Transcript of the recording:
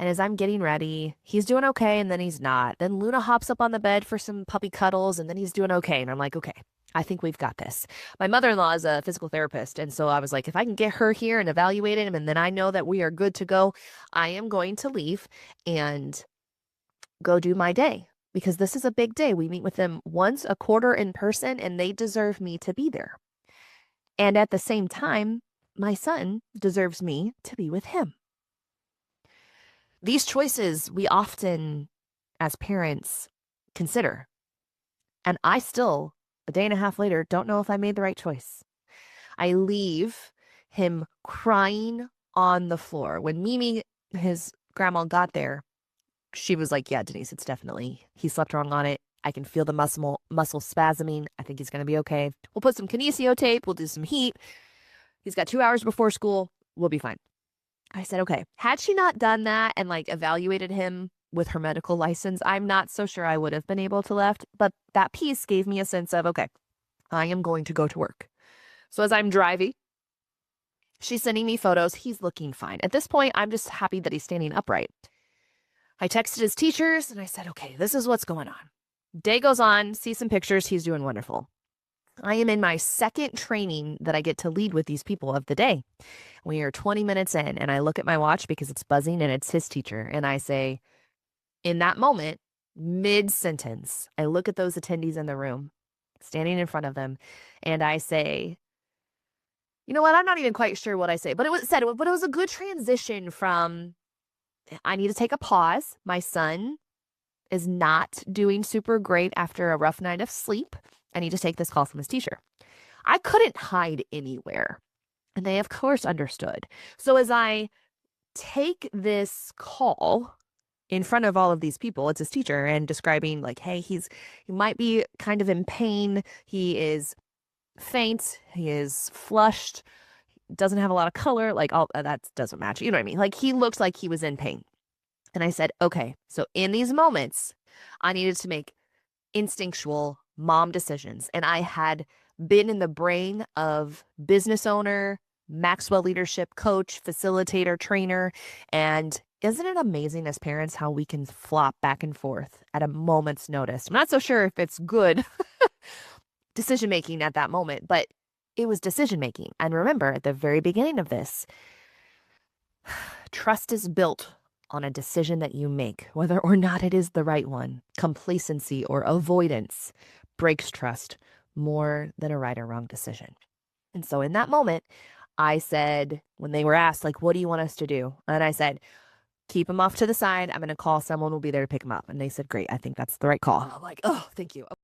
And as I'm getting ready, he's doing okay and then he's not. Then Luna hops up on the bed for some puppy cuddles and then he's doing okay. And I'm like, okay, I think we've got this. My mother-in-law is a physical therapist. And so I was like, if I can get her here and evaluate him and then I know that we are good to go, I am going to leave and go do my day because this is a big day. We meet with them once a quarter in person and they deserve me to be there. And at the same time, my son deserves me to be with him. These choices we often, as parents, consider. And I still, a day and a half later, don't know if I made the right choice. I leave him crying on the floor. When Mimi, his grandma, got there, she was like, yeah, Denise, it's definitely, he slept wrong on it. I can feel the muscle spasming. I think he's going to be okay. We'll put some kinesio tape. We'll do some heat. He's got 2 hours before school. We'll be fine. I said, okay. Had she not done that and like evaluated him with her medical license, I'm not so sure I would have been able to left. But that piece gave me a sense of, okay, I am going to go to work. So as I'm driving, she's sending me photos. He's looking fine. At this point, I'm just happy that he's standing upright. I texted his teachers and I said, okay, this is what's going on. Day goes on, see some pictures. He's doing wonderful. I am in my second training that I get to lead with these people of the day. We are 20 minutes in and I look at my watch because it's buzzing and it's his teacher. And I say, in that moment, mid-sentence, I look at those attendees in the room, standing in front of them, and I say, you know what? I'm not even quite sure what I say, but it was a good transition from, I need to take a pause. My son is not doing super great after a rough night of sleep. I need to take this call from his teacher. I couldn't hide anywhere. And they, of course, understood. So as I take this call in front of all of these people, it's his teacher, and describing like, hey, he might be kind of in pain. He is faint. He is flushed. Doesn't have a lot of color. Like, all that doesn't match. You know what I mean? Like, he looks like he was in pain. And I said, okay, so in these moments, I needed to make instinctual mom decisions. And I had been in the brain of business owner, Maxwell leadership coach, facilitator, trainer. And isn't it amazing as parents how we can flop back and forth at a moment's notice? I'm not so sure if it's good decision making at that moment, but it was decision making. And remember, at the very beginning of this, trust is built on a decision that you make, whether or not it is the right one. Complacency or avoidance breaks trust more than a right or wrong decision. And so in that moment, I said, when they were asked, like, what do you want us to do? And I said, keep him off to the side. I'm going to call someone. We'll be there to pick him up. And they said, great. I think that's the right call. I'm like, oh, thank you.